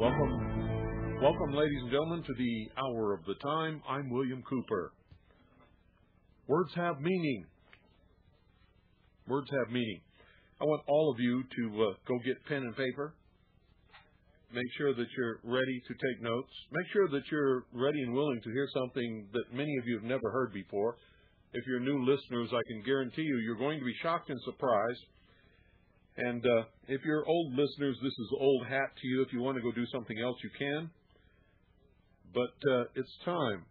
Welcome, ladies and gentlemen, to the Hour of the Time. I'm William Cooper. Words have meaning. Words have meaning. I want all of you to go get pen and paper. Make sure that you're ready to take notes. Make sure that you're ready and willing to hear something that many of you have never heard before. If you're new listeners, I can guarantee you, you're going to be shocked and surprised. And if you're old listeners, this is old hat to you. If you want to go do something else, you can. But it's time.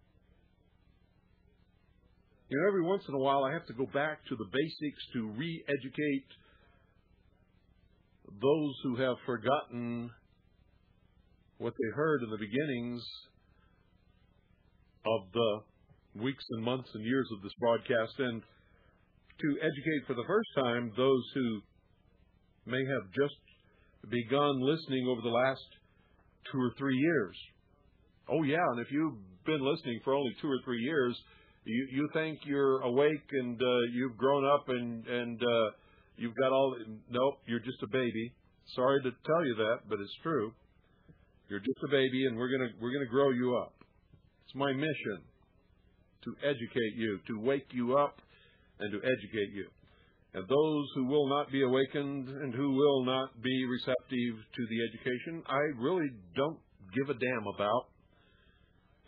You know, every once in a while, I have to go back to the basics to re-educate those who have forgotten what they heard in the beginnings of the weeks and months and years of this broadcast, and to educate for the first time those who may have just begun listening over the last 2 or 3 years. Oh yeah, and if you've been listening for only 2 or 3 years, you think you're awake and you've grown up and you've got all. Nope, you're just a baby. Sorry to tell you that, but it's true. You're just a baby, and we're gonna grow you up. It's my mission to educate you, to wake you up, and to educate you. And those who will not be awakened and who will not be receptive to the education, I really don't give a damn about.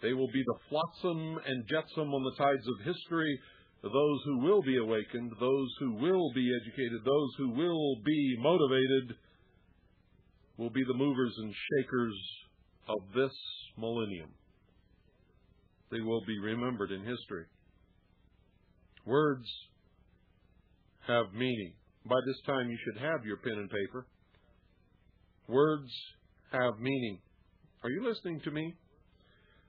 They will be the flotsam and jetsam on the tides of history. Those who will be awakened, those who will be educated, those who will be motivated will be the movers and shakers of this millennium. They will be remembered in history. Words have meaning. By this time, you should have your pen and paper. Words have meaning. Are you listening to me?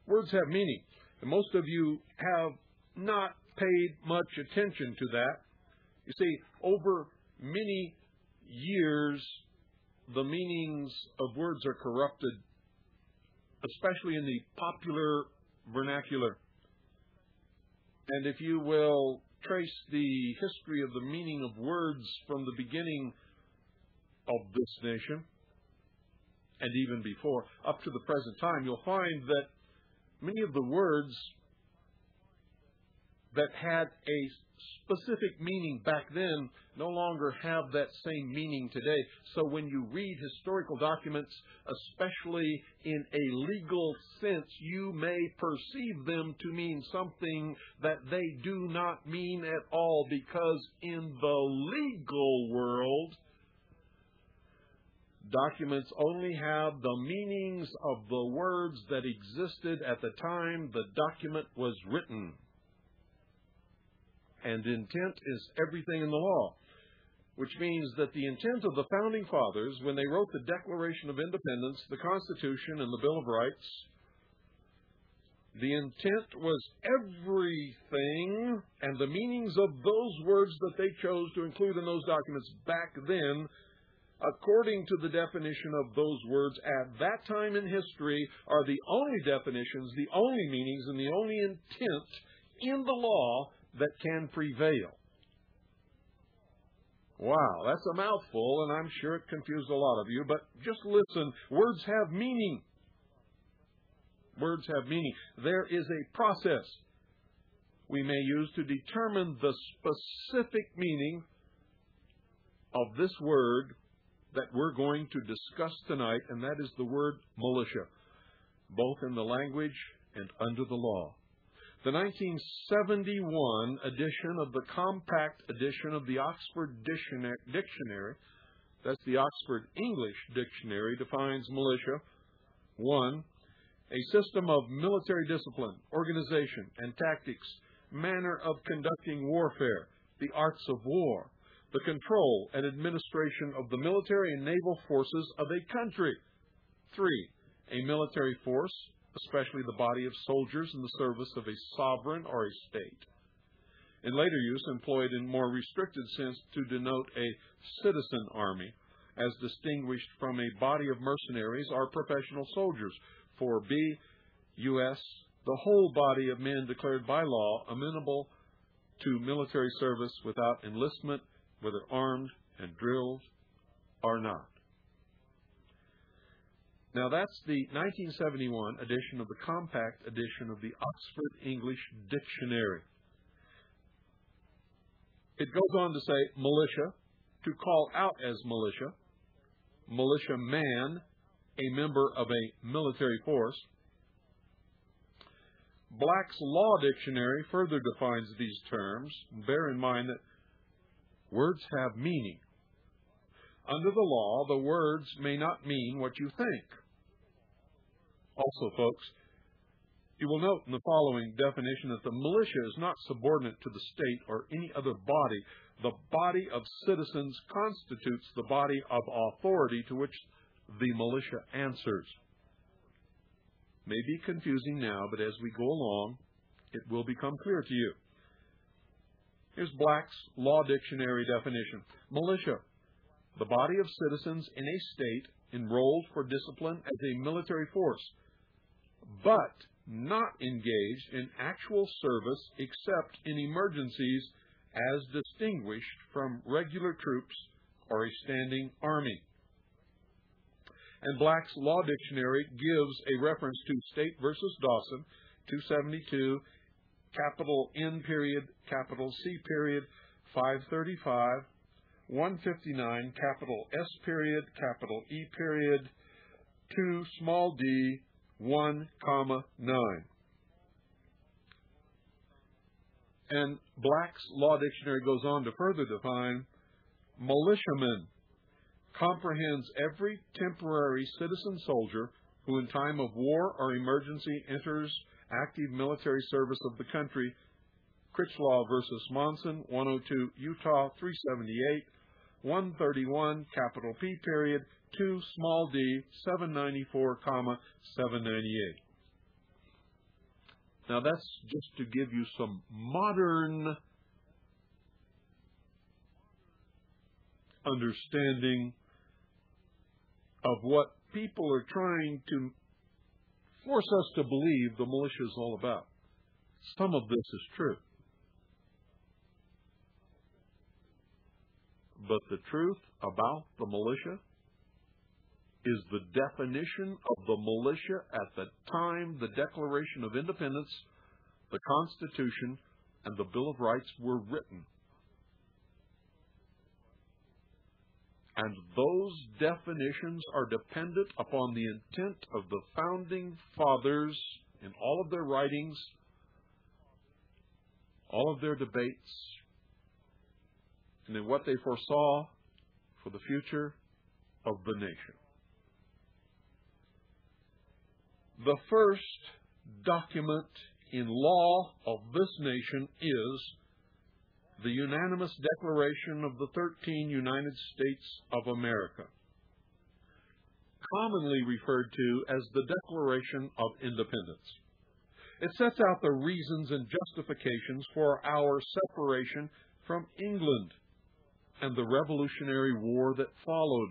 Words have meaning. And most of you have not paid much attention to that. You see, over many years, the meanings of words are corrupted, especially in the popular vernacular. And if you will trace the history of the meaning of words from the beginning of this nation, and even before, up to the present time, you'll find that many of the words that had a specific meaning back then no longer have that same meaning today. So when you read historical documents, especially in a legal sense, you may perceive them to mean something that they do not mean at all, because in the legal world, documents only have the meanings of the words that existed at the time the document was written. And intent is everything in the law, which means that the intent of the Founding Fathers, when they wrote the Declaration of Independence, the Constitution, and the Bill of Rights, the intent was everything, and the meanings of those words that they chose to include in those documents back then, according to the definition of those words at that time in history, are the only definitions, the only meanings, and the only intent in the law that can prevail. Wow, that's a mouthful, and I'm sure it confused a lot of you, but just listen. Words have meaning. Words have meaning. There is a process we may use to determine the specific meaning of this word that we're going to discuss tonight, and that is the word militia, both in the language and under the law. The 1971 edition of the compact edition of the Oxford Dictionary, that's the Oxford English Dictionary, defines militia: 1, a system of military discipline, organization, and tactics, manner of conducting warfare, the arts of war, the control and administration of the military and naval forces of a country. 3, a military force, especially the body of soldiers in the service of a sovereign or a state. In later use, employed in more restricted sense to denote a citizen army, as distinguished from a body of mercenaries or professional soldiers. 4b, U.S., the whole body of men declared by law amenable to military service without enlistment, whether armed and drilled or not. Now, that's the 1971 edition of the compact edition of the Oxford English Dictionary. It goes on to say militia, to call out as militia, militia man, a member of a military force. Black's Law Dictionary further defines these terms. Bear in mind that words have meaning. Under the law, the words may not mean what you think. Also, folks, you will note in the following definition that the militia is not subordinate to the state or any other body. The body of citizens constitutes the body of authority to which the militia answers. May be confusing now, but as we go along, it will become clear to you. Here's Black's Law Dictionary definition. Militia, the body of citizens in a state enrolled for discipline as a military force, but not engaged in actual service except in emergencies as distinguished from regular troops or a standing army. And Black's Law Dictionary gives a reference to State versus Dawson, 272, capital N period, capital C period, 535, 159, capital S period, capital E period, 2, small d, 1, 9. And Black's Law Dictionary goes on to further define militiaman comprehends every temporary citizen soldier who in time of war or emergency enters active military service of the country. Critchlaw versus Monson, 102, Utah, 378, 131, capital P period, 2, small d, 794, 798. Now that's just to give you some modern understanding of what people are trying to force us to believe the militia is all about. Some of this is true. But the truth about the militia is the definition of the militia at the time the Declaration of Independence, the Constitution, and the Bill of Rights were written. And those definitions are dependent upon the intent of the Founding Fathers in all of their writings, all of their debates, and in what they foresaw for the future of the nation. The first document in law of this nation is the unanimous Declaration of the 13 United States of America, commonly referred to as the Declaration of Independence. It sets out the reasons and justifications for our separation from England and the Revolutionary War that followed.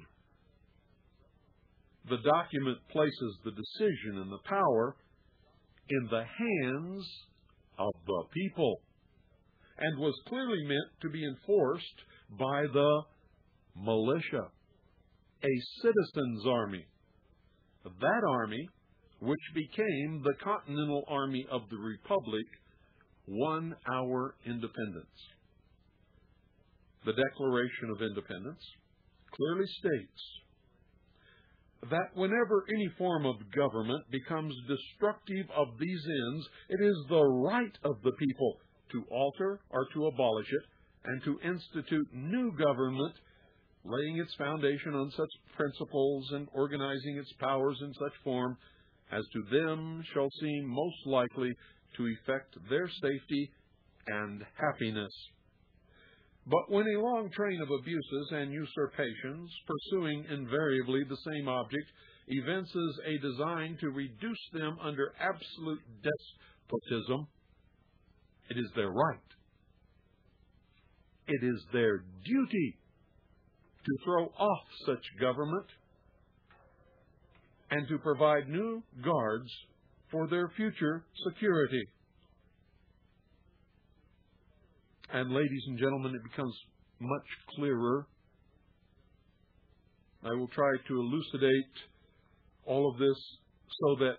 The document places the decision and the power in the hands of the people, and was clearly meant to be enforced by the militia, a citizens' army. That army, which became the Continental Army of the Republic, won our independence. The Declaration of Independence clearly states that whenever any form of government becomes destructive of these ends, it is the right of the people to alter or to abolish it, and to institute new government, laying its foundation on such principles and organizing its powers in such form as to them shall seem most likely to effect their safety and happiness. But when a long train of abuses and usurpations, pursuing invariably the same object, evinces a design to reduce them under absolute despotism, it is their right. It is their duty to throw off such government and to provide new guards for their future security. And ladies and gentlemen, it becomes much clearer. I will try to elucidate All of this so that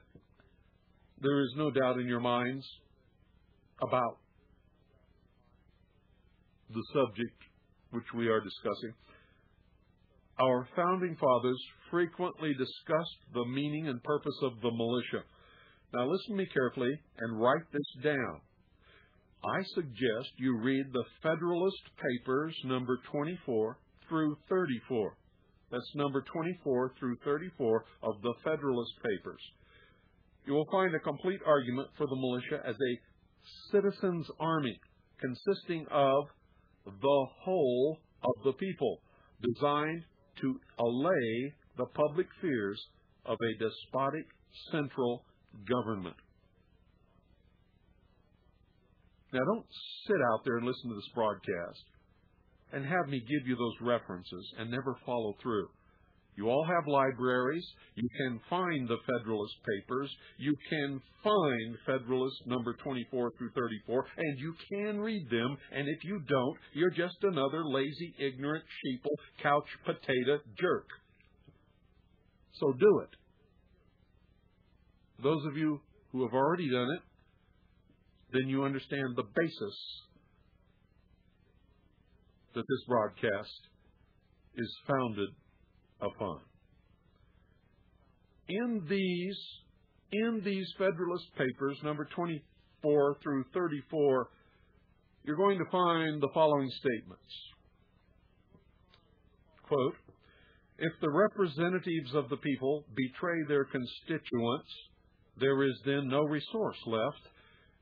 there is no doubt in your minds about the subject which we are discussing. Our founding fathers frequently discussed the meaning and purpose of the militia. Now listen to me carefully and write this down. I suggest you read the Federalist Papers, number 24 through 34. That's number 24 through 34 of the Federalist Papers. You will find a complete argument for the militia as a citizens' army consisting of the whole of the people, designed to allay the public fears of a despotic central government. Now, don't sit out there and listen to this broadcast and have me give you those references and never follow through. You all have libraries. You can find the Federalist Papers. You can find Federalist number 24 through 34, and you can read them. And if you don't, you're just another lazy, ignorant, sheeple, couch potato jerk. So do it. Those of you who have already done it, then you understand the basis that this broadcast is founded upon. In these Federalist Papers, number 24 through 34, you're going to find the following statements. Quote, "If the representatives of the people betray their constituents, there is then no resource left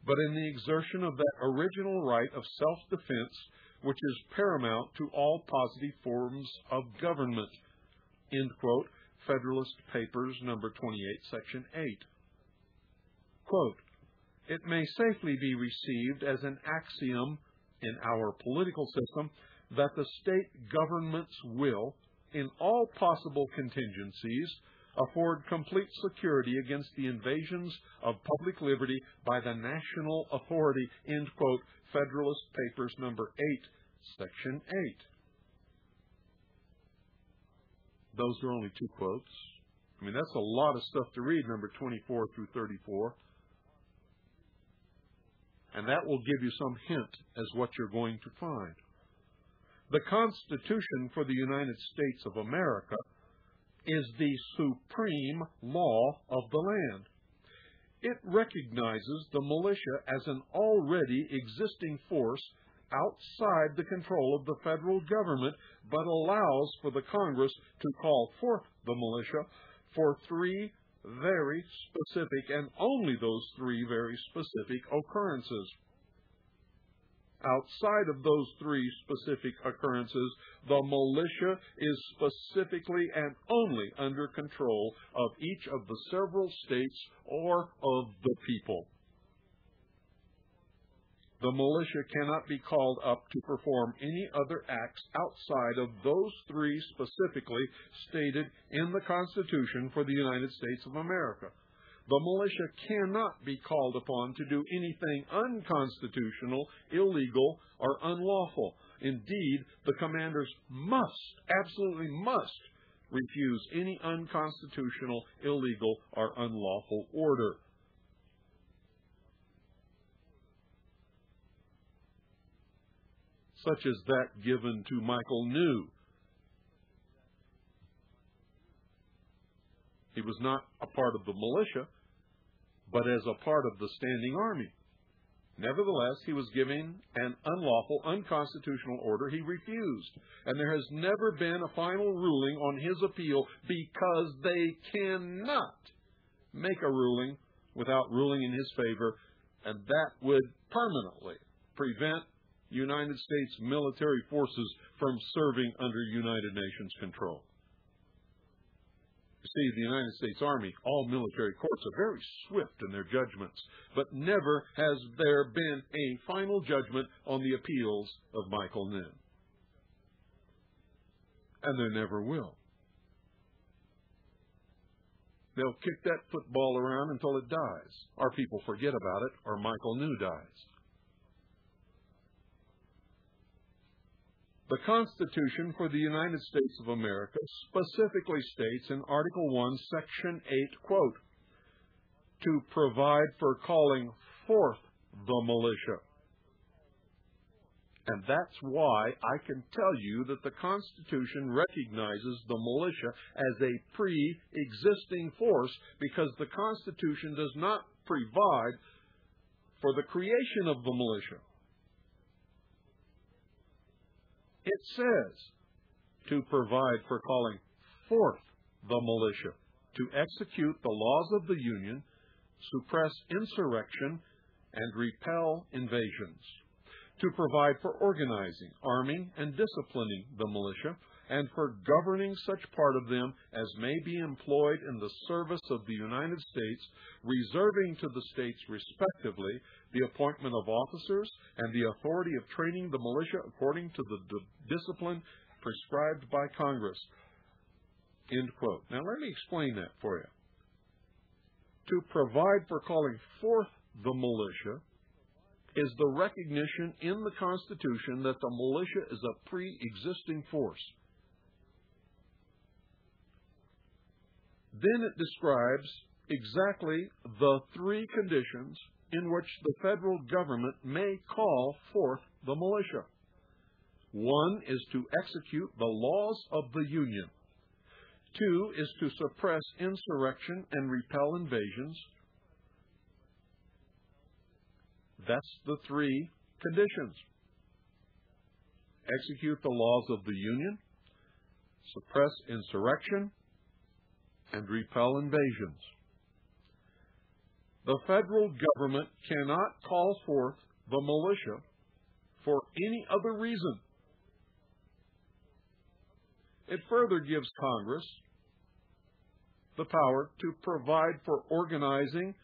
but in the exertion of that original right of self-defense which is paramount to all positive forms of government." End quote. Federalist Papers, number 28, section 8. Quote, "It may safely be received as an axiom in our political system that the state governments will, in all possible contingencies, afford complete security against the invasions of public liberty by the national authority." End quote. Federalist Papers, number 8, section 8. Those are only two quotes. I mean, that's a lot of stuff to read, number 24 through 34. And that will give you some hint as what you're going to find. The Constitution for the United States of America is the supreme law of the land. It recognizes the militia as an already existing force outside the control of the federal government, but allows for the Congress to call forth the militia for three very specific, and only those three very specific occurrences. Outside of those three specific occurrences, the militia is specifically and only under control of each of the several states or of the people. The militia cannot be called up to perform any other acts outside of those three specifically stated in the Constitution for the United States of America. The militia cannot be called upon to do anything unconstitutional, illegal, or unlawful. Indeed, the commanders must, absolutely must, refuse any unconstitutional, illegal, or unlawful order. Such as that given to Michael New. He was not a part of the militia, but as a part of the standing army. Nevertheless, he was given an unlawful, unconstitutional order he refused. And there has never been a final ruling on his appeal because they cannot make a ruling without ruling in his favor, and that would permanently prevent United States military forces from serving under United Nations control. You see, the United States Army, all military courts are very swift in their judgments, but never has there been a final judgment on the appeals of Michael New. And there never will. They'll kick that football around until it dies. Our people forget about it, or Michael New dies. The Constitution for the United States of America specifically states in Article 1, Section 8, quote, to provide for calling forth the militia. And that's why I can tell you that the Constitution recognizes the militia as a pre-existing force, because the Constitution does not provide for the creation of the militia. It says to provide for calling forth the militia, to execute the laws of the Union, suppress insurrection, and repel invasions, to provide for organizing, arming, and disciplining the militia, and for governing such part of them as may be employed in the service of the United States, reserving to the states respectively the appointment of officers and the authority of training the militia according to the discipline prescribed by Congress. End quote. Now let me explain that for you. To provide for calling forth the militia is the recognition in the Constitution that the militia is a pre-existing force. Then it describes exactly the three conditions in which the federal government may call forth the militia. One is to execute the laws of the Union. Two is to suppress insurrection and repel invasions. That's the three conditions. Execute the laws of the Union, suppress insurrection, and repel invasions. The federal government cannot call forth the militia for any other reason. It further gives Congress the power to provide for organizing,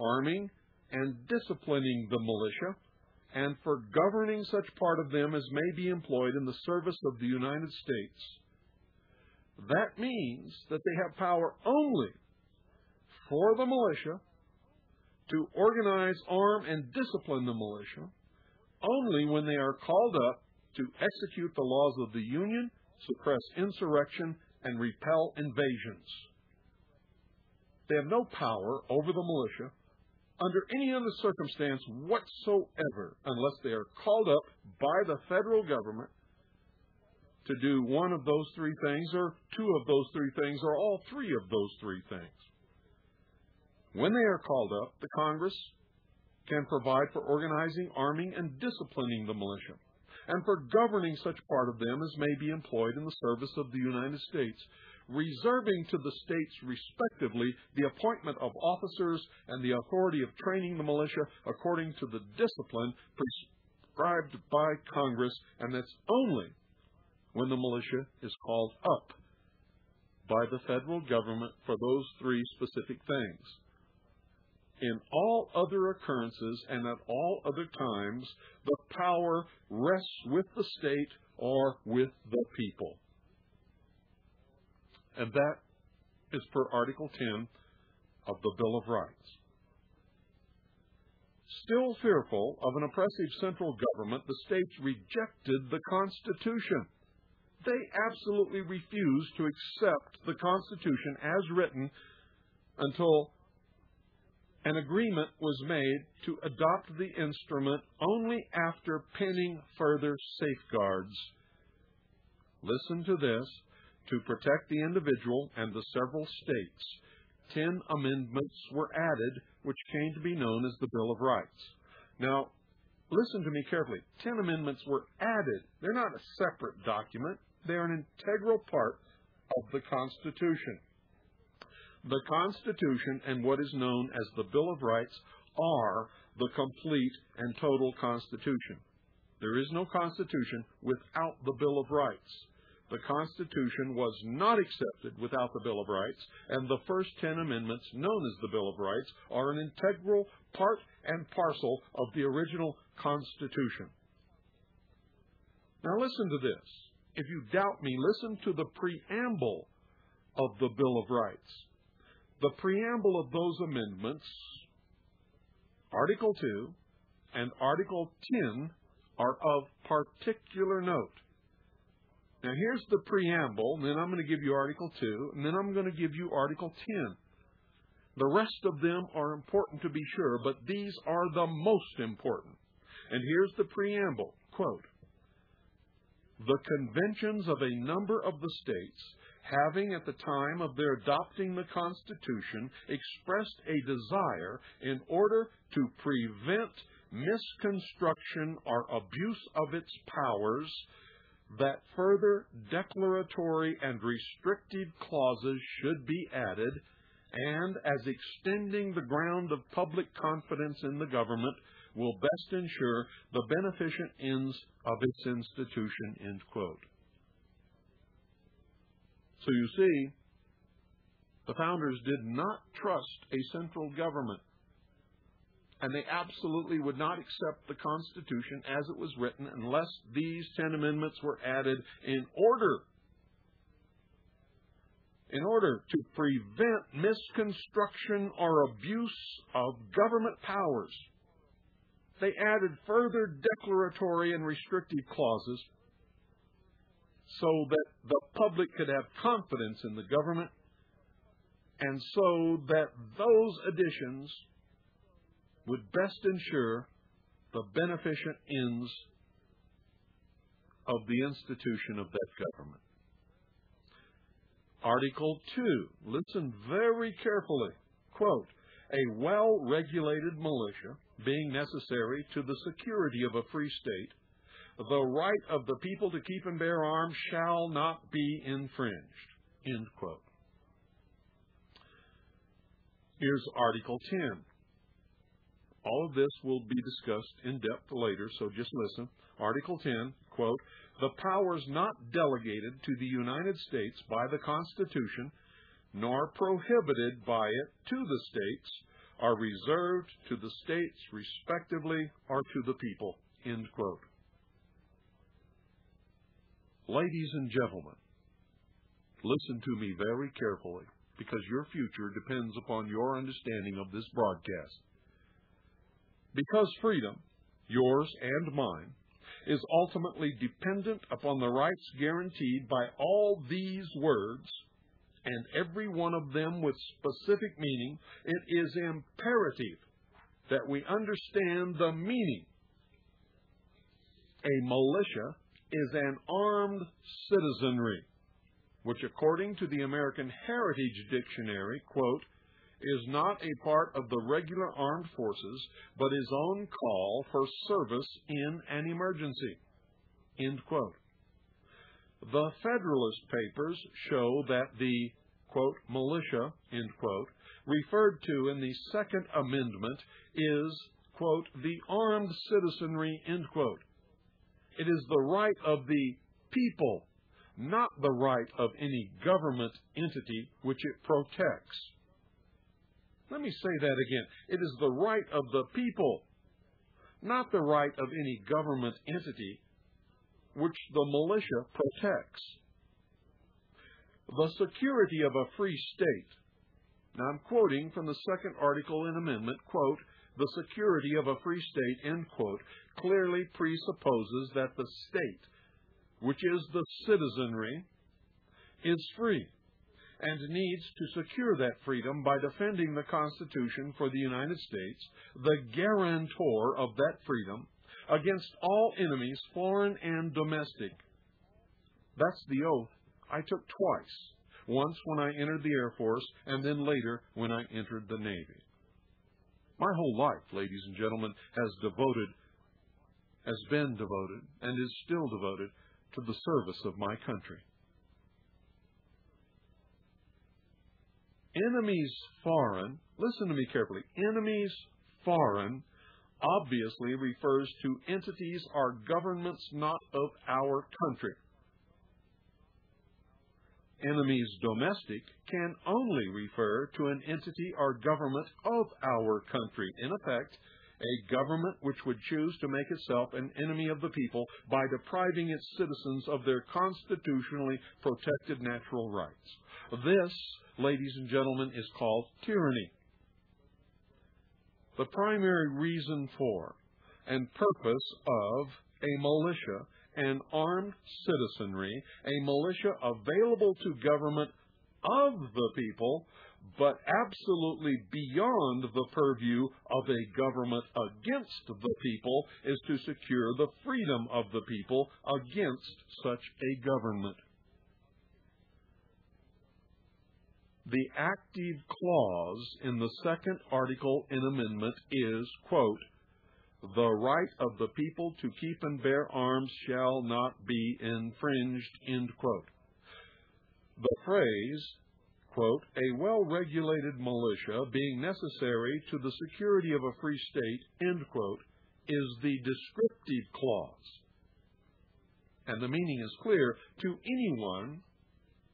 arming, and disciplining the militia, and for governing such part of them as may be employed in the service of the United States. That means that they have power only for the militia to organize, arm, and discipline the militia, only when they are called up to execute the laws of the Union, suppress insurrection, and repel invasions. They have no power over the militia under any other circumstance whatsoever unless they are called up by the federal government to do one of those three things, or two of those three things, or all three of those three things. When they are called up, the Congress can provide for organizing, arming, and disciplining the militia, and for governing such part of them as may be employed in the service of the United States, reserving to the states respectively the appointment of officers and the authority of training the militia according to the discipline prescribed by Congress, and that's only when the militia is called up by the federal government for those three specific things. In all other occurrences and at all other times, the power rests with the state or with the people. And that is per Article 10 of the Bill of Rights. Still fearful of an oppressive central government, the states rejected the Constitution. They absolutely refused to accept the Constitution as written until an agreement was made to adopt the instrument only after penning further safeguards. Listen to this. To protect the individual and the several states, 10 amendments were added, which came to be known as the Bill of Rights. Now, listen to me carefully. 10 amendments were added. They're not a separate document. They're an integral part of the Constitution. The Constitution and what is known as the Bill of Rights are the complete and total Constitution. There is no Constitution without the Bill of Rights. The Constitution was not accepted without the Bill of Rights, and the first 10 amendments, known as the Bill of Rights, are an integral part and parcel of the original Constitution. Now listen to this. If you doubt me, listen to the preamble of the Bill of Rights. The preamble of those amendments, Article 2 and Article 10, are of particular note. Now, here's the preamble, and then I'm going to give you Article 2, and then I'm going to give you Article 10. The rest of them are important to be sure, but these are the most important. And here's the preamble, quote, "The conventions of a number of the states, having at the time of their adopting the Constitution expressed a desire in order to prevent misconstruction or abuse of its powers, that further declaratory and restrictive clauses should be added, and as extending the ground of public confidence in the government will best ensure the beneficent ends of its institution," end quote. So you see, the founders did not trust a central government, and they absolutely would not accept the Constitution as it was written unless these 10 amendments were added in order to prevent misconstruction or abuse of government powers. They added further declaratory and restrictive clauses so that the public could have confidence in the government, and so that those additions would best ensure the beneficent ends of the institution of that government. Article 2, listen very carefully, quote, "A well-regulated militia being necessary to the security of a free state, the right of the people to keep and bear arms shall not be infringed," end quote. Here's Article 10. All of this will be discussed in depth later, so just listen. Article 10, quote, "The powers not delegated to the United States by the Constitution, nor prohibited by it to the states, are reserved to the states respectively or to the people," end quote. Ladies and gentlemen, listen to me very carefully, because your future depends upon your understanding of this broadcast. Because freedom, yours and mine, is ultimately dependent upon the rights guaranteed by all these words, and every one of them with specific meaning, it is imperative that we understand the meaning. A militia is an armed citizenry, which according to the American Heritage Dictionary, quote, "is not a part of the regular armed forces, but his own call for service in an emergency," end quote. The Federalist Papers show that the, quote, "militia," end quote, referred to in the Second Amendment is, quote, "the armed citizenry," end quote. It is the right of the people, not the right of any government entity which it protects. Let me say that again. It is the right of the people, not the right of any government entity which the militia protects. The security of a free state. Now I'm quoting from the second article in amendment, quote, "The security of a free state," end quote, clearly presupposes that the state, which is the citizenry, is free, and needs to secure that freedom by defending the Constitution for the United States, the guarantor of that freedom, against all enemies, foreign and domestic. That's the oath I took twice, once when I entered the Air Force, and then later when I entered the Navy. My whole life, ladies and gentlemen, has been devoted, and is still devoted to the service of my country. Enemies foreign, listen to me carefully, enemies foreign obviously refers to entities or governments not of our country. Enemies domestic can only refer to an entity or government of our country. In effect, a government which would choose to make itself an enemy of the people by depriving its citizens of their constitutionally protected natural rights. This, ladies and gentlemen, is called tyranny. The primary reason for and purpose of a militia and armed citizenry, a militia available to government of the people, but absolutely beyond the purview of a government against the people, is to secure the freedom of the people against such a government. The active clause in the second article in amendment is, quote, "The right of the people to keep and bear arms shall not be infringed," end quote. The phrase, quote, "a well-regulated militia being necessary to the security of a free state," end quote, is the descriptive clause. And the meaning is clear to anyone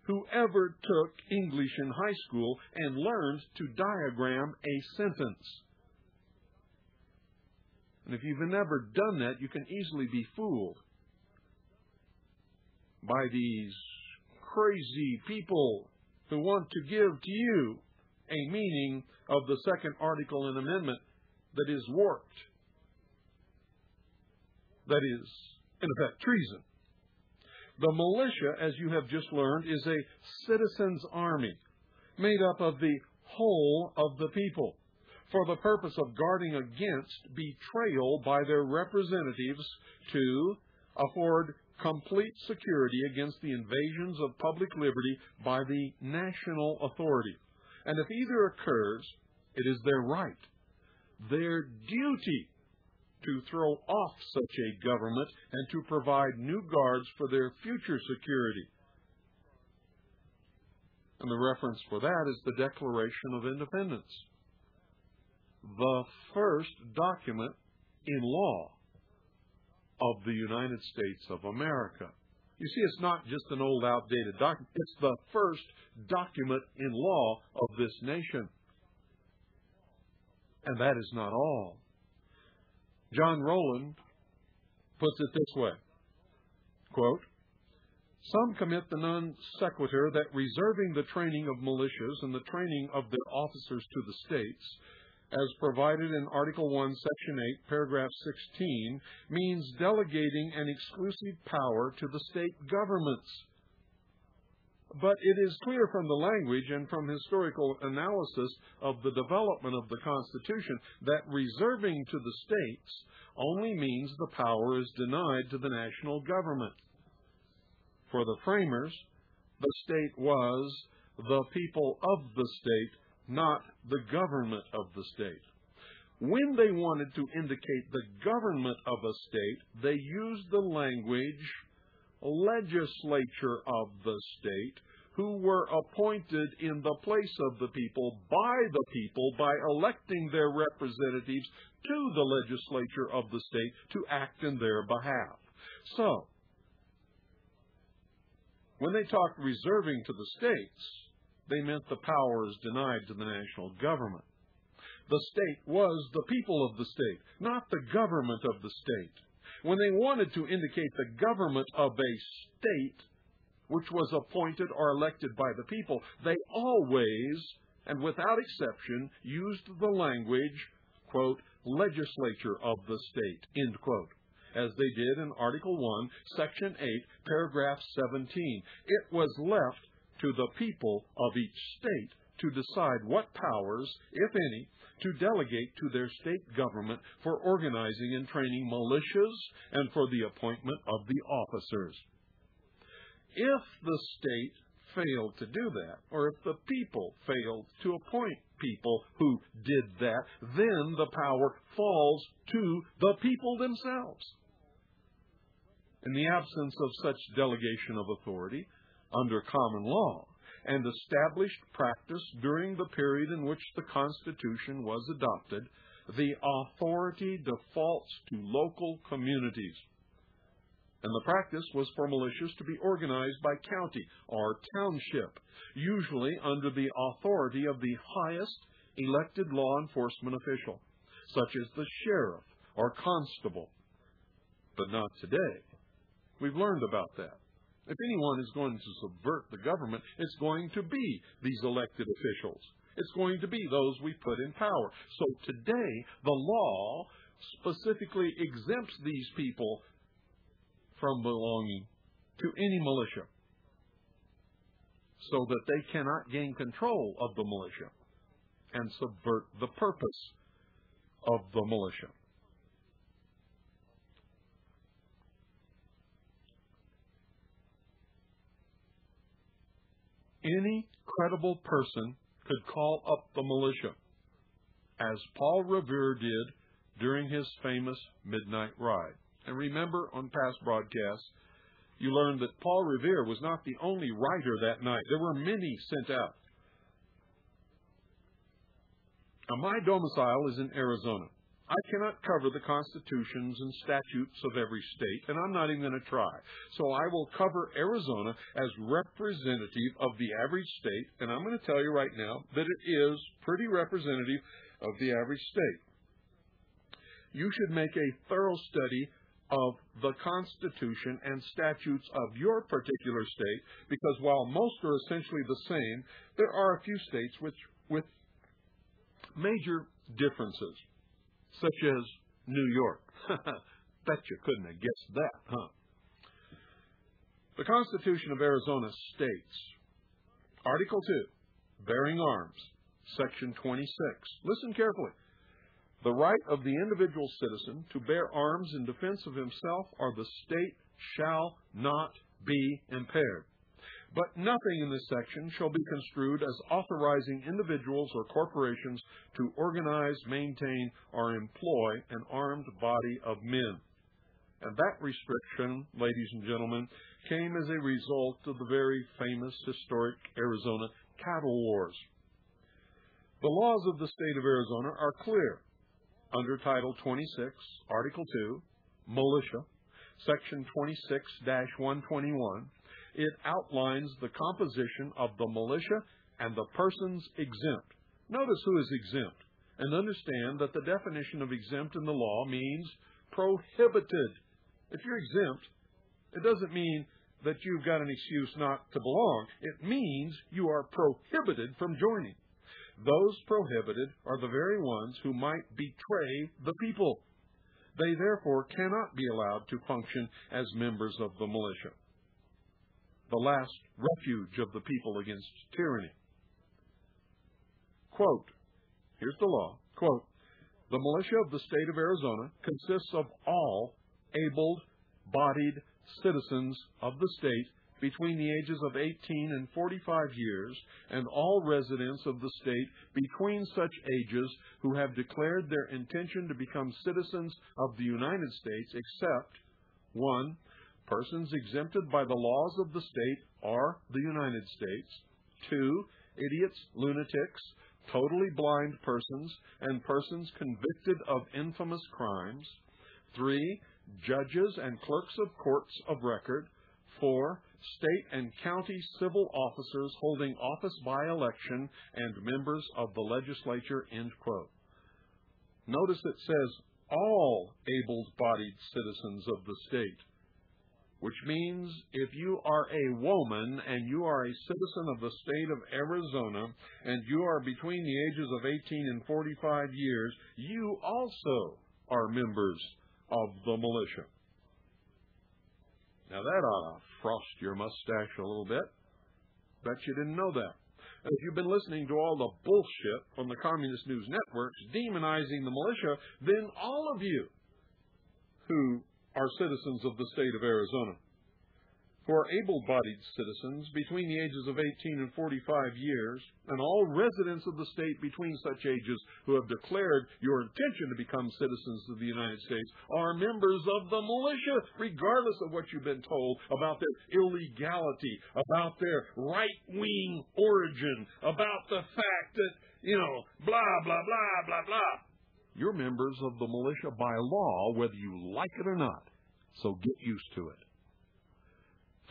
who ever took English in high school and learned to diagram a sentence. And if you've never done that, you can easily be fooled by these crazy people who want to give to you a meaning of the second article in amendment that is warped, that is, in effect, treason. The militia, as you have just learned, is a citizens' army made up of the whole of the people for the purpose of guarding against betrayal by their representatives to afford complete security against the invasions of public liberty by the national authority. And if either occurs, it is their right, their duty, to throw off such a government and to provide new guards for their future security. And the reference for that is the Declaration of Independence, the first document in law of the United States of America. You see, it's not just an old, outdated document. It's the first document in law of this nation. And that is not all. John Rowland puts it this way, quote, "Some commit the non sequitur that reserving the training of militias and the training of their officers to the states, as provided in Article 1, Section 8, Paragraph 16, means delegating an exclusive power to the state governments. But it is clear from the language and from historical analysis of the development of the Constitution that reserving to the states only means the power is denied to the national government. For the framers, the state was the people of the state, not the government of the state. When they wanted to indicate the government of a state, they used the language legislature of the state, who were appointed in the place of the people by electing their representatives to the legislature of the state to act in their behalf. So, when they talked reserving to the states, they meant the power is denied to the national government. The state was the people of the state, not the government of the state. When they wanted to indicate the government of a state which was appointed or elected by the people, they always, and without exception, used the language, quote, "legislature of the state," end quote, as they did in Article 1, Section 8, Paragraph 17. It was left to the people of each state to decide what powers, if any, to delegate to their state government for organizing and training militias and for the appointment of the officers. If the state failed to do that, or if the people failed to appoint people who did that, then the power falls to the people themselves. In the absence of such delegation of authority under common law and established practice during the period in which the Constitution was adopted, the authority defaults to local communities. And the practice was for militias to be organized by county or township, usually under the authority of the highest elected law enforcement official, such as the sheriff or constable. But not today. We've learned about that. If anyone is going to subvert the government, it's going to be these elected officials. It's going to be those we put in power. So today, the law specifically exempts these people from belonging to any militia, so that they cannot gain control of the militia and subvert the purpose of the militia. Any credible person could call up the militia, as Paul Revere did during his famous midnight ride. And remember, on past broadcasts, you learned that Paul Revere was not the only rider that night. There were many sent out. Now, my domicile is in Arizona. I cannot cover the constitutions and statutes of every state, and I'm not even going to try. So I will cover Arizona as representative of the average state, and I'm going to tell you right now that it is pretty representative of the average state. You should make a thorough study of the Constitution and statutes of your particular state, because while most are essentially the same, there are a few states with major differences, such as New York. Bet you couldn't have guessed that, huh? The Constitution of Arizona states, Article 2, bearing arms, Section 26. Listen carefully. The right of the individual citizen to bear arms in defense of himself or the state shall not be impaired. But nothing in this section shall be construed as authorizing individuals or corporations to organize, maintain, or employ an armed body of men. And that restriction, ladies and gentlemen, came as a result of the very famous historic Arizona cattle wars. The laws of the state of Arizona are clear. Under Title 26, Article 2, Militia, Section 26-121, it outlines the composition of the militia and the persons exempt. Notice who is exempt, and understand that the definition of exempt in the law means prohibited. If you're exempt, it doesn't mean that you've got an excuse not to belong. It means you are prohibited from joining. Those prohibited are the very ones who might betray the people. They therefore cannot be allowed to function as members of the militia, the last refuge of the people against tyranny. Quote, here's the law, quote, the militia of the state of Arizona consists of all able-bodied citizens of the state between the ages of 18 and 45 years, and all residents of the state between such ages who have declared their intention to become citizens of the United States, except 1. Persons exempted by the laws of the state are the United States. 2. Idiots, lunatics, totally blind persons, and persons convicted of infamous crimes. 3. Judges and clerks of courts of record. 4. State and county civil officers holding office by election and members of the legislature, end quote. Notice it says all able-bodied citizens of the state, which means if you are a woman and you are a citizen of the state of Arizona and you are between the ages of 18 and 45 years, you also are members of the militia. Now that ought to frost your mustache a little bit. Bet you didn't know that. And if you've been listening to all the bullshit on the communist news networks demonizing the militia, then all of you who are citizens of the state of Arizona, who are able-bodied citizens between the ages of 18 and 45 years, and all residents of the state between such ages who have declared your intention to become citizens of the United States, are members of the militia, regardless of what you've been told about their illegality, about their right-wing origin, about the fact that, blah, blah, blah, blah, blah. You're members of the militia by law, whether you like it or not. So get used to it.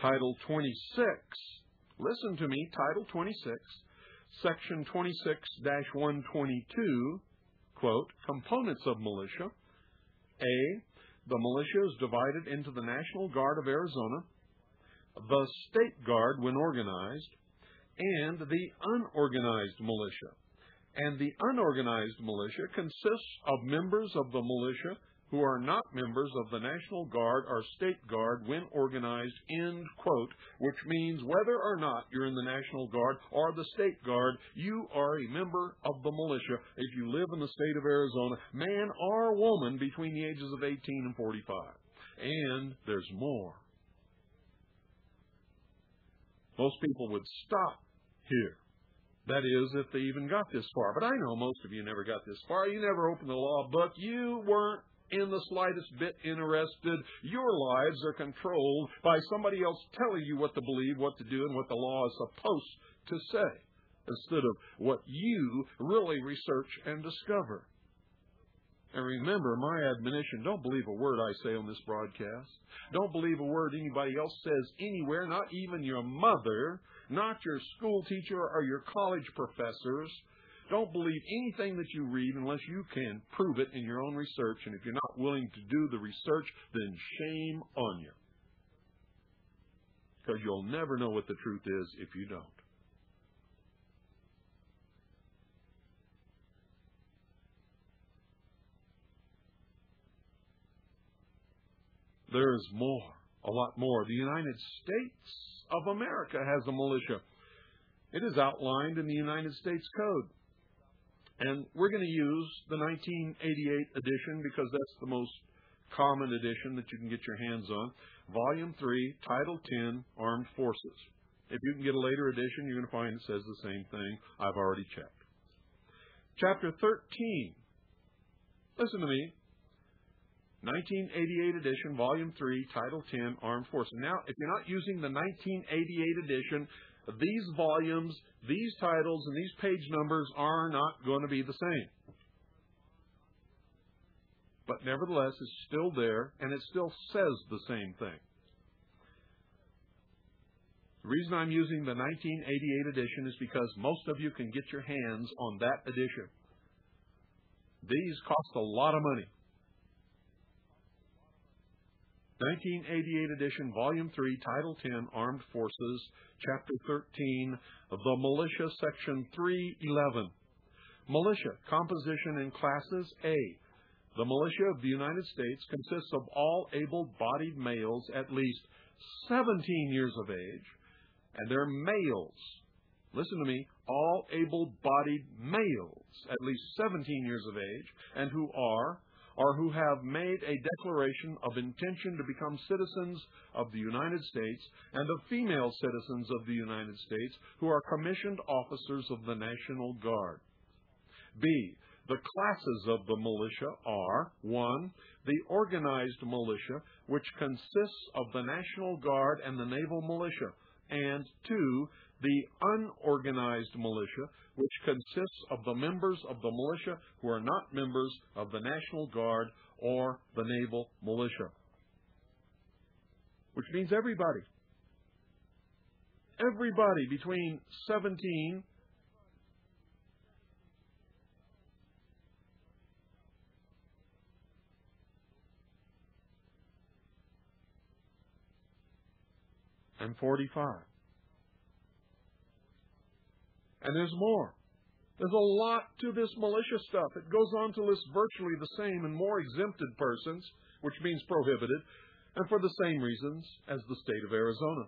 Title 26, listen to me, Title 26, Section 26-122, quote, components of militia. A, the militia is divided into the National Guard of Arizona, the State Guard when organized, and the unorganized militia. And the unorganized militia consists of members of the militia who are not members of the National Guard or State Guard when organized, end quote, which means whether or not you're in the National Guard or the State Guard, you are a member of the militia if you live in the state of Arizona, man or woman between the ages of 18 and 45. And there's more. Most people would stop here. That is, if they even got this far. But I know most of you never got this far. You never opened the law book. You weren't in the slightest bit interested. Your lives are controlled by somebody else telling you what to believe, what to do, and what the law is supposed to say, instead of what you really research and discover. And remember my admonition, don't believe a word I say on this broadcast. Don't believe a word anybody else says anywhere, not even your mother, not your school teacher or your college professors. Don't believe anything that you read unless you can prove it in your own research. And if you're not willing to do the research, then shame on you. Because you'll never know what the truth is if you don't. There's more, a lot more. The United States of America has a militia. It is outlined in the United States Code. And we're going to use the 1988 edition because that's the most common edition that you can get your hands on. Volume 3, Title 10, Armed Forces. If you can get a later edition, you're going to find it says the same thing. I've already checked. Chapter 13. Listen to me. 1988 edition, Volume 3, Title 10, Armed Forces. Now, if you're not using the 1988 edition, these volumes, these titles, and these page numbers are not going to be the same. But nevertheless, it's still there, and it still says the same thing. The reason I'm using the 1988 edition is because most of you can get your hands on that edition. These cost a lot of money. 1988 edition, Volume 3, Title 10, Armed Forces, Chapter 13, the Militia, Section 311. Militia, composition and classes. A. The militia of the United States consists of all able-bodied males at least 17 years of age, and they're males. Listen to me. All able-bodied males at least 17 years of age, and who are or who have made a declaration of intention to become citizens of the United States, and the female citizens of the United States who are commissioned officers of the National Guard. B. The classes of the militia are, 1. The organized militia, which consists of the National Guard and the Naval Militia, and 2. The unorganized militia, which consists of the members of the militia who are not members of the National Guard or the Naval Militia. Which means everybody. Everybody between 17 and 45. And there's more. There's a lot to this militia stuff. It goes on to list virtually the same and more exempted persons, which means prohibited, and for the same reasons as the state of Arizona.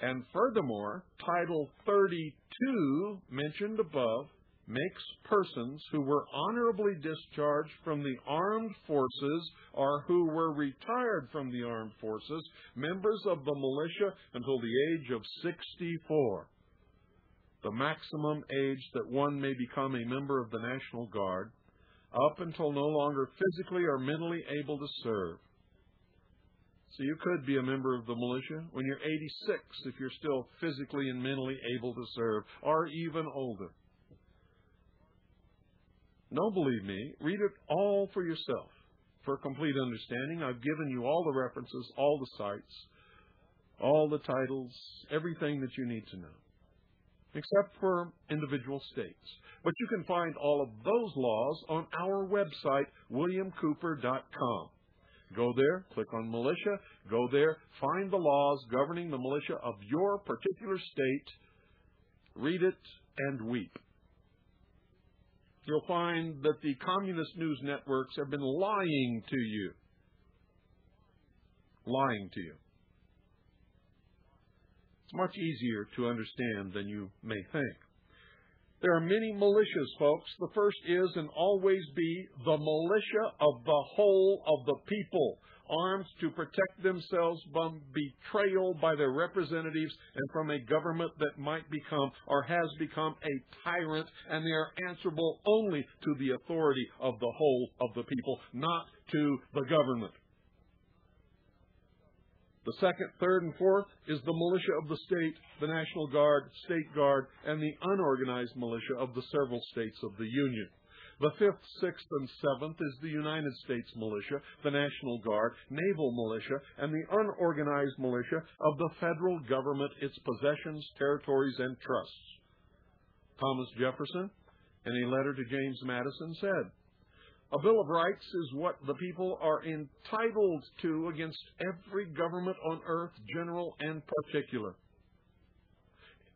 And furthermore, Title 32, mentioned above, makes persons who were honorably discharged from the armed forces or who were retired from the armed forces members of the militia until the age of 64. The maximum age that one may become a member of the National Guard, up until no longer physically or mentally able to serve. So you could be a member of the militia when you're 86 if you're still physically and mentally able to serve, or even older. No, believe me, read it all for yourself. For complete understanding, I've given you all the references, all the sites, all the titles, everything that you need to know, except for individual states. But you can find all of those laws on our website, williamcooper.com. Go there, click on militia, go there, find the laws governing the militia of your particular state, read it, and weep. you'll find that the communist news networks have been lying to you. Lying to you. It's much easier to understand than you may think. There are many militias, folks. The first is and always be the militia of the whole of the people, armed to protect themselves from betrayal by their representatives and from a government that might become or has become a tyrant, and they are answerable only to the authority of the whole of the people, not to the government. The second, third, and fourth is the militia of the state, the National Guard, State Guard, and the unorganized militia of the several states of the Union. The fifth, sixth, and seventh is the United States militia, the National Guard, Naval militia, and the unorganized militia of the federal government, its possessions, territories, and trusts. Thomas Jefferson, in a letter to James Madison, said, "A Bill of Rights is what the people are entitled to against every government on earth, general and particular."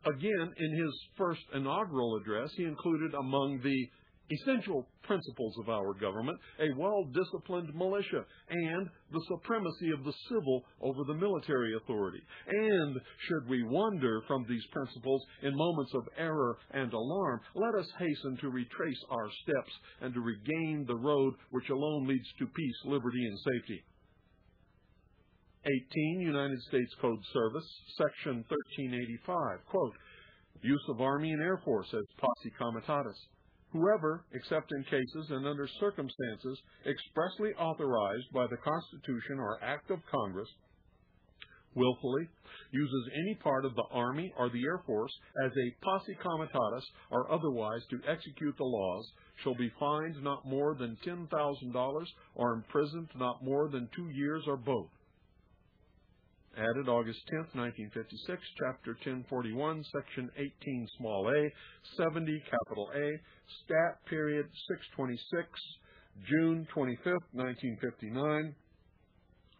Again, in his first inaugural address, he included among the essential principles of our government a well-disciplined militia and the supremacy of the civil over the military authority. And should we wander from these principles in moments of error and alarm, let us hasten to retrace our steps and to regain the road which alone leads to peace, liberty, and safety. 18, United States Code Service, Section 1385, quote, "Use of Army and Air Force as posse comitatus. Whoever, except in cases and under circumstances expressly authorized by the Constitution or Act of Congress, willfully uses any part of the Army or the Air Force as a posse comitatus or otherwise to execute the laws, shall be fined not more than $10,000 or imprisoned not more than 2 years or both." Added August 10th, 1956, Chapter 1041, Section 18, small a, 70, capital A, Stat. Period 626, June 25th, 1959,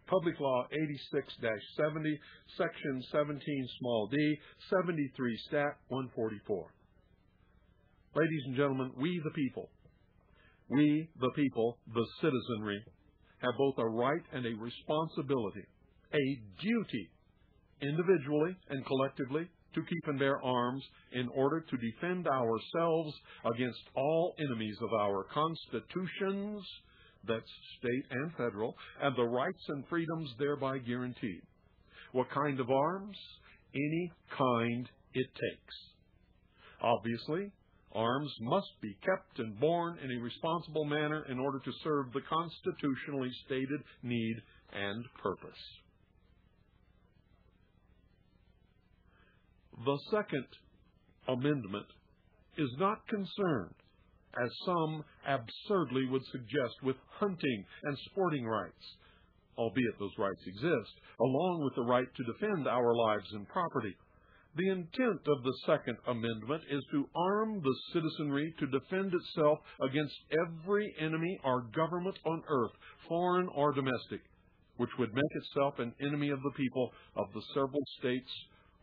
Public Law 86-70, Section 17, small d, 73, Stat. 144. Ladies and gentlemen, we the people, the citizenry, have both a right and a responsibility, a duty, individually and collectively, to keep and bear arms in order to defend ourselves against all enemies of our constitutions, that's state and federal, and the rights and freedoms thereby guaranteed. What kind of arms? Any kind it takes. Obviously, arms must be kept and borne in a responsible manner in order to serve the constitutionally stated need and purpose. The Second Amendment is not concerned, as some absurdly would suggest, with hunting and sporting rights, albeit those rights exist, along with the right to defend our lives and property. The intent of the Second Amendment is to arm the citizenry to defend itself against every enemy or government on earth, foreign or domestic, which would make itself an enemy of the people of the several states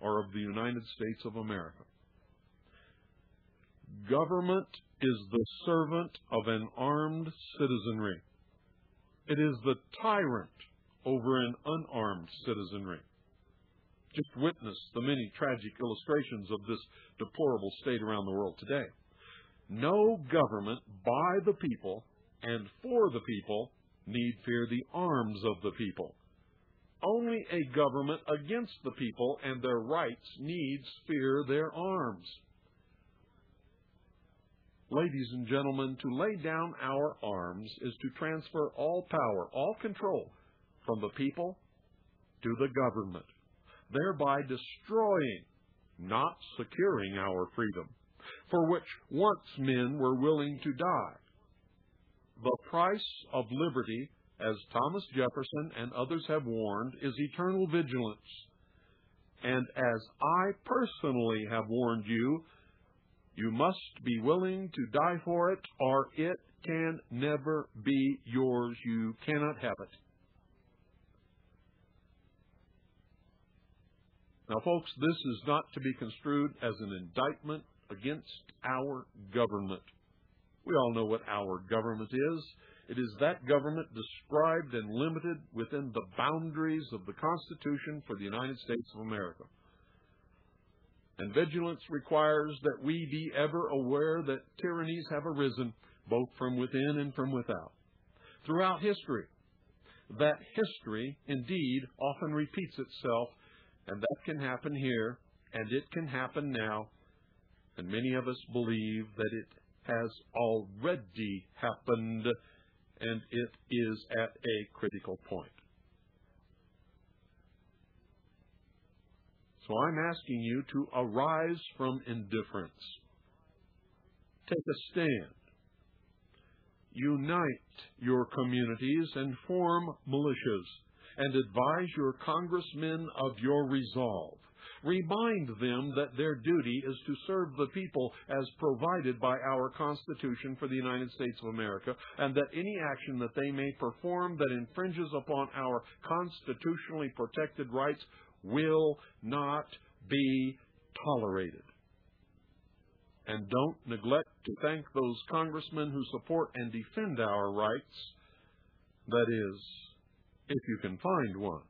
or of the United States of America. Government is the servant of an armed citizenry. It is the tyrant over an unarmed citizenry. Just witness the many tragic illustrations of this deplorable state around the world today. No government by the people and for the people need fear the arms of the people. Only a government against the people and their rights needs fear their arms. Ladies and gentlemen, to lay down our arms is to transfer all power, all control from the people to the government, thereby destroying, not securing our freedom, for which once men were willing to die. The price of liberty, as Thomas Jefferson and others have warned, is eternal vigilance. And as I personally have warned you, you must be willing to die for it, or it can never be yours. You cannot have it. Now, folks, this is not to be construed as an indictment against our government. We all know what our government is. It is that government described and limited within the boundaries of the Constitution for the United States of America. And vigilance requires that we be ever aware that tyrannies have arisen both from within and from without. Throughout history, that history indeed often repeats itself, and that can happen here, and it can happen now, and many of us believe that it has already happened, and it is at a critical point. So I'm asking you to arise from indifference. Take a stand. Unite your communities and form militias, and advise your congressmen of your resolve. Remind them that their duty is to serve the people as provided by our Constitution for the United States of America, and that any action that they may perform that infringes upon our constitutionally protected rights will not be tolerated. And don't neglect to thank those congressmen who support and defend our rights, that is, if you can find one.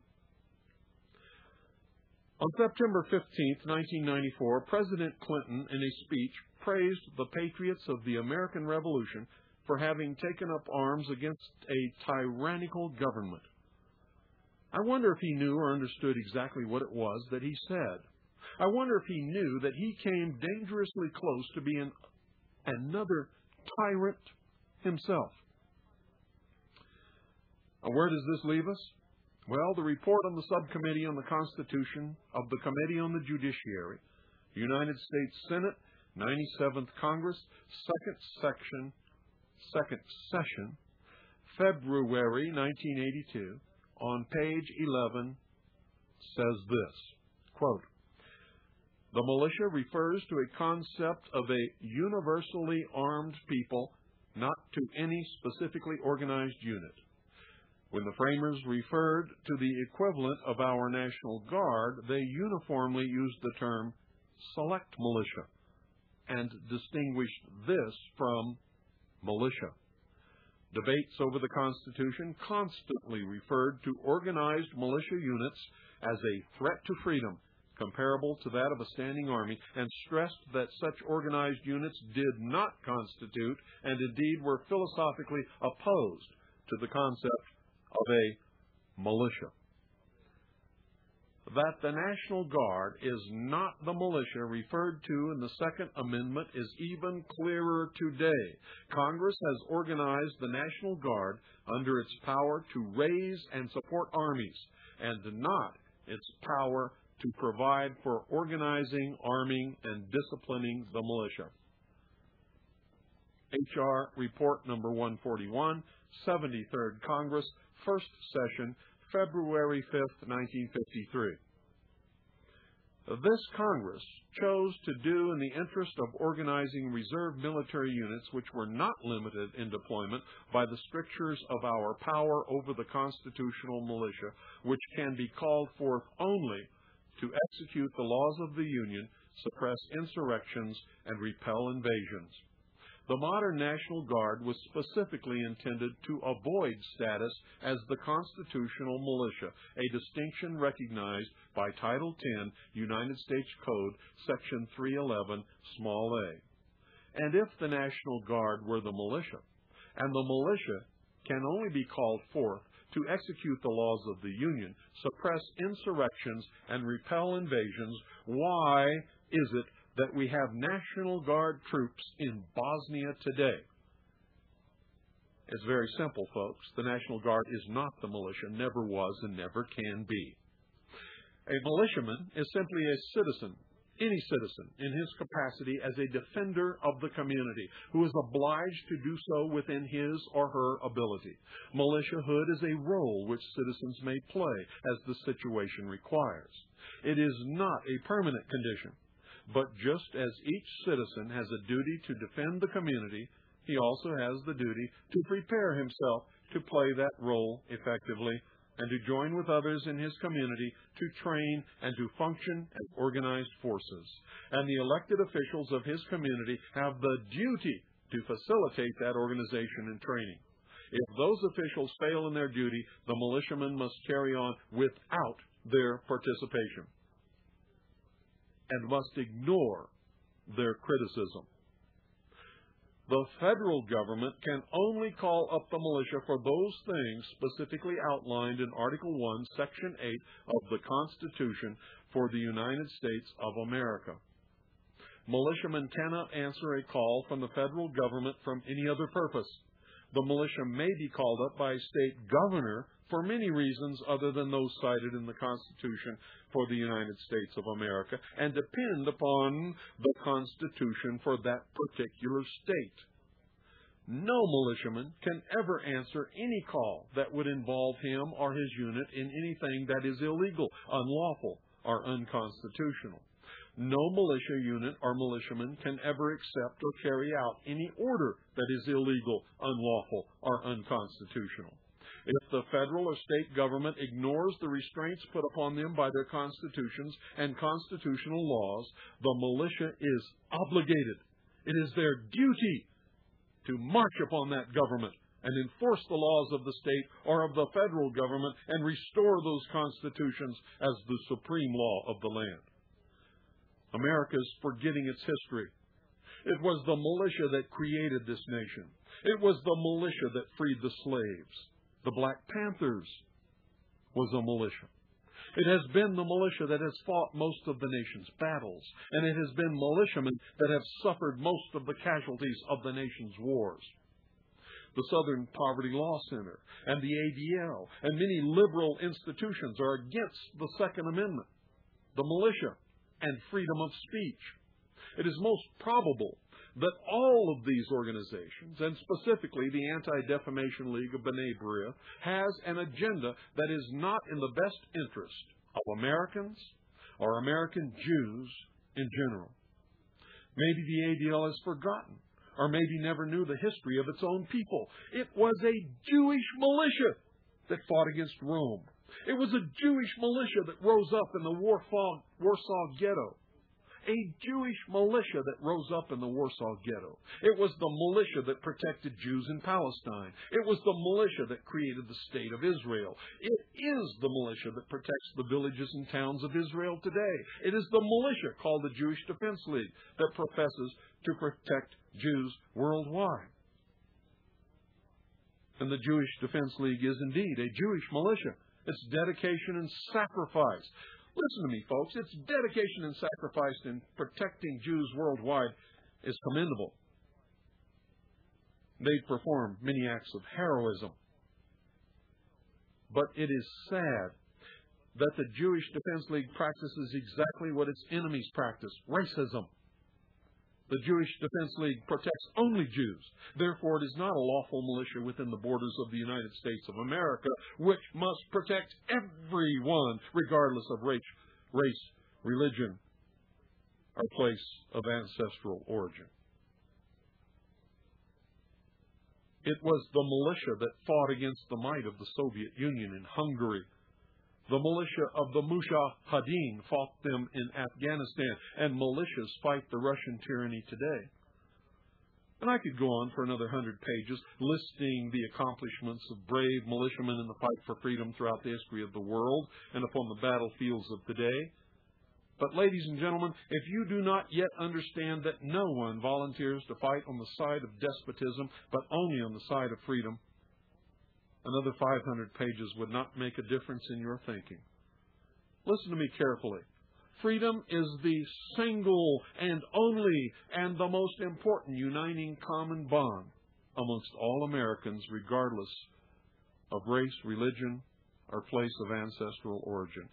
On September 15, 1994, President Clinton, in a speech, praised the patriots of the American Revolution for having taken up arms against a tyrannical government. I wonder if he knew or understood exactly what it was that he said. I wonder if he knew that he came dangerously close to being another tyrant himself. Where does this leave us? Well, the report on the Subcommittee on the Constitution of the Committee on the Judiciary, United States Senate, 97th Congress, second session, February 1982, on page 11, says this, quote, "The militia refers to a concept of a universally armed people, not to any specifically organized unit. When the framers referred to the equivalent of our National Guard, they uniformly used the term select militia and distinguished this from militia. Debates over the Constitution constantly referred to organized militia units as a threat to freedom, comparable to that of a standing army, and stressed that such organized units did not constitute, and indeed were philosophically opposed to the concept of a militia. That the National Guard is not the militia referred to in the Second Amendment is even clearer today. Congress has organized the National Guard under its power to raise and support armies, and not its power to provide for organizing, arming, and disciplining the militia." H.R. Report Number 141, 73rd Congress, First Session, February 5th, 1953. This Congress chose to do in the interest of organizing reserve military units which were not limited in deployment by the strictures of our power over the constitutional militia, which can be called forth only to execute the laws of the Union, suppress insurrections, and repel invasions. The modern National Guard was specifically intended to avoid status as the constitutional militia, a distinction recognized by Title 10, United States Code, Section 311, small a. And if the National Guard were the militia, and the militia can only be called forth to execute the laws of the Union, suppress insurrections, and repel invasions, why is it that we have National Guard troops in Bosnia today? It's very simple, folks. The National Guard is not the militia, never was, and never can be. A militiaman is simply a citizen, any citizen, in his capacity as a defender of the community, who is obliged to do so within his or her ability. Militiahood is a role which citizens may play as the situation requires. It is not a permanent condition. But just as each citizen has a duty to defend the community, he also has the duty to prepare himself to play that role effectively and to join with others in his community to train and to function as organized forces. And the elected officials of his community have the duty to facilitate that organization and training. If those officials fail in their duty, the militiamen must carry on without their participation and must ignore their criticism. The federal government can only call up the militia for those things specifically outlined in Article 1, Section 8 of the Constitution for the United States of America. Militiamen cannot answer a call from the federal government from any other purpose. The militia may be called up by a state governor for many reasons other than those cited in the Constitution for the United States of America and depend upon the Constitution for that particular state. No militiaman can ever answer any call that would involve him or his unit in anything that is illegal, unlawful, or unconstitutional. No militia unit or militiaman can ever accept or carry out any order that is illegal, unlawful, or unconstitutional. If the federal or state government ignores the restraints put upon them by their constitutions and constitutional laws, the militia is obligated. It is their duty to march upon that government and enforce the laws of the state or of the federal government and restore those constitutions as the supreme law of the land. America is forgetting its history. It was the militia that created this nation. It was the militia that freed the slaves. The Black Panthers was a militia. It has been the militia that has fought most of the nation's battles, and it has been militiamen that have suffered most of the casualties of the nation's wars. The Southern Poverty Law Center and the ADL and many liberal institutions are against the Second Amendment, the militia, and freedom of speech. It is most probable that all of these organizations, and specifically the Anti-Defamation League of B'nai B'rith, has an agenda that is not in the best interest of Americans or American Jews in general. Maybe the ADL has forgotten, or maybe never knew the history of its own people. It was a Jewish militia that fought against Rome. It was a Jewish militia that rose up in the Warsaw Ghetto. A Jewish militia that rose up in the Warsaw Ghetto. It was the militia that protected Jews in Palestine. It was the militia that created the State of Israel. It is the militia that protects the villages and towns of Israel today. It is the militia called the Jewish Defense League that professes to protect Jews worldwide. And the Jewish Defense League is indeed a Jewish militia. It's dedication and sacrifice. Listen to me, folks. Its dedication and sacrifice in protecting Jews worldwide is commendable. They perform many acts of heroism. But it is sad that the Jewish Defense League practices exactly what its enemies practice, racism. The Jewish Defense League protects only Jews. Therefore, it is not a lawful militia within the borders of the United States of America, which must protect everyone, regardless of race, religion, or place of ancestral origin. It was the militia that fought against the might of the Soviet Union in Hungary. The militia of the Mujahideen fought them in Afghanistan, and militias fight the Russian tyranny today. And I could go on for another 100 pages listing the accomplishments of brave militiamen in the fight for freedom throughout the history of the world and upon the battlefields of today. But ladies and gentlemen, if you do not yet understand that no one volunteers to fight on the side of despotism, but only on the side of freedom, another 500 pages would not make a difference in your thinking. Listen to me carefully. Freedom is the single and only and the most important uniting common bond amongst all Americans, regardless of race, religion, or place of ancestral origin.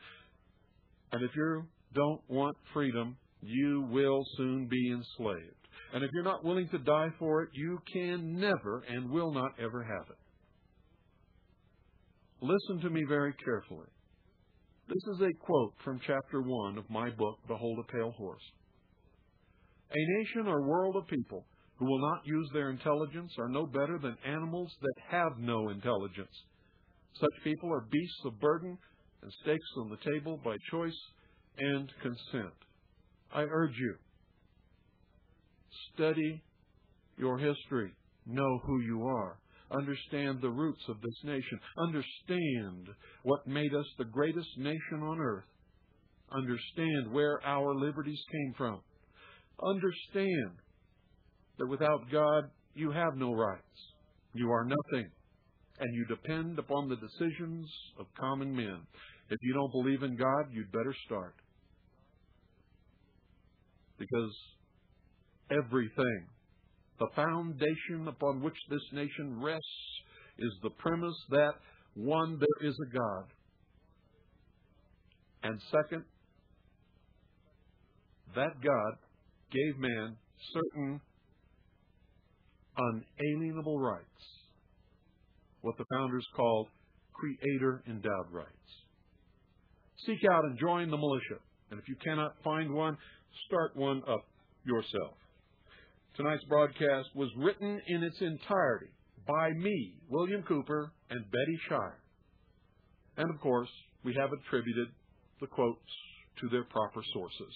And if you don't want freedom, you will soon be enslaved. And if you're not willing to die for it, you can never and will not ever have it. Listen to me very carefully. This is a quote from chapter 1 of my book, Behold a Pale Horse. A nation or world of people who will not use their intelligence are no better than animals that have no intelligence. Such people are beasts of burden and stakes on the table by choice and consent. I urge you, study your history. Know who you are. Understand the roots of this nation. Understand what made us the greatest nation on earth. Understand where our liberties came from. Understand that without God, you have no rights. You are nothing. And you depend upon the decisions of common men. If you don't believe in God, you'd better start. Because everything, the foundation upon which this nation rests, is the premise that, one, there is a God. And second, that God gave man certain unalienable rights. What the founders called creator endowed rights. Seek out and join the militia. And if you cannot find one, start one up yourself. Tonight's broadcast was written in its entirety by me, William Cooper, and Betty Shire. And of course, we have attributed the quotes to their proper sources.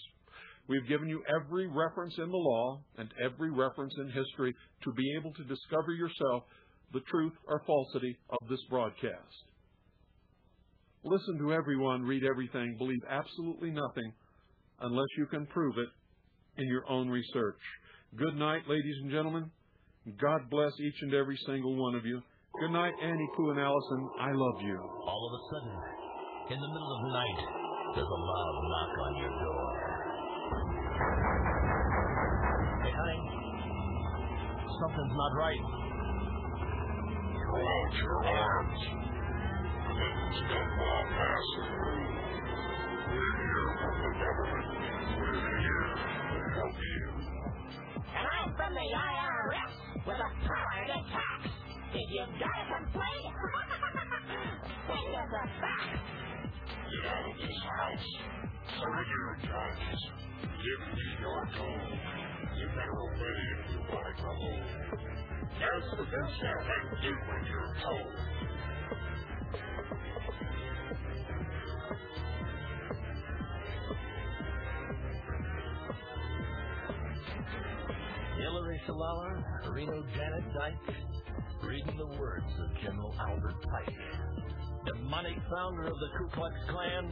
We've given you every reference in the law and every reference in history to be able to discover yourself the truth or falsity of this broadcast. Listen to everyone, read everything, believe absolutely nothing unless you can prove it in your own research. Good night, ladies and gentlemen. God bless each and every single one of you. Good night, Annie, Pooh, and Allison. I love you. All of a sudden, in the middle of the night, there's a loud knock on your door. Hey, honey, something's not right. Throw out your arms. Clinton's done law passing. We're here from the government. We're here to help you. And I'm from the IRS with a power to tax. If you've got a complaint, send us a fax. Get out of this house. Surrender your guns. Give me your gold. You better obey if you want to go home. That's the best and do when you're told. Hillary Shalala, Reno Janet Dyke, reading the words of General Albert Pike, demonic founder of the Ku Klux Klan,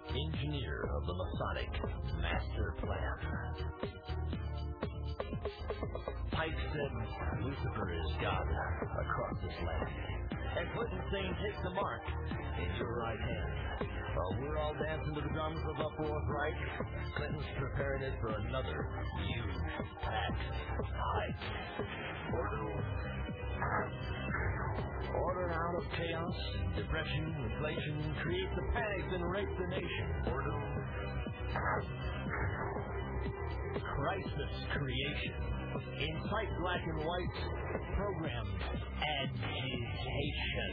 engineer of the Masonic Master Plan. Pike said Lucifer is God across this land. And Clinton's saying take the mark in your right hand. While we're all dancing to the drums of a birthright, Clinton's preparing it for another huge tax hike. Order out of chaos, depression, inflation, create the panic and rape the nation. Crisis creation. Incite black and white. Program agitation.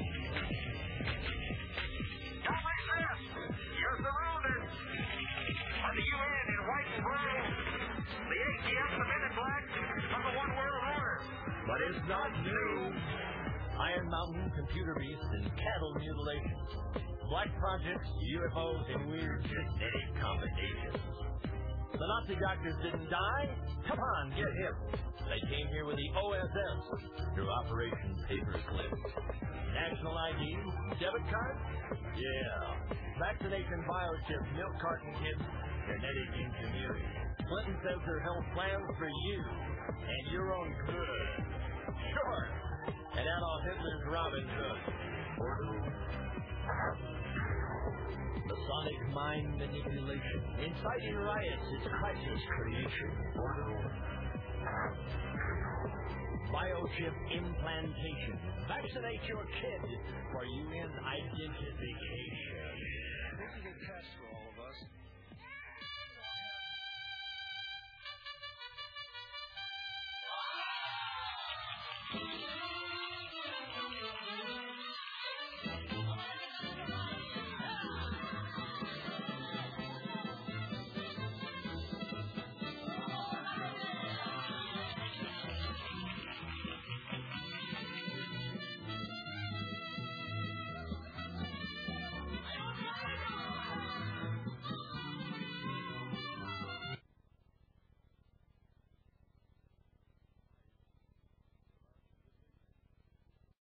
Don't resist. You're surrounded. By the UN in white and brown. The ATF, the men in black, of the one world order. But it's not new. Iron Mountain, computer beasts, and cattle mutilations. Black projects, UFOs, and weird genetic combinations. The Nazi doctors didn't die? Come on, get hip. They came here with the OSS through Operation Paperclip. National ID, debit card? Yeah. Vaccination biochip, milk carton kids, genetic engineering. Clinton says her health plans for you and your own good. Sure. And Adolf Hitler's Robin Hood. Masonic mind manipulation. Inciting riots is crisis creation. Biochip implantation. Vaccinate your kid for UN identification. This is a test for all of us.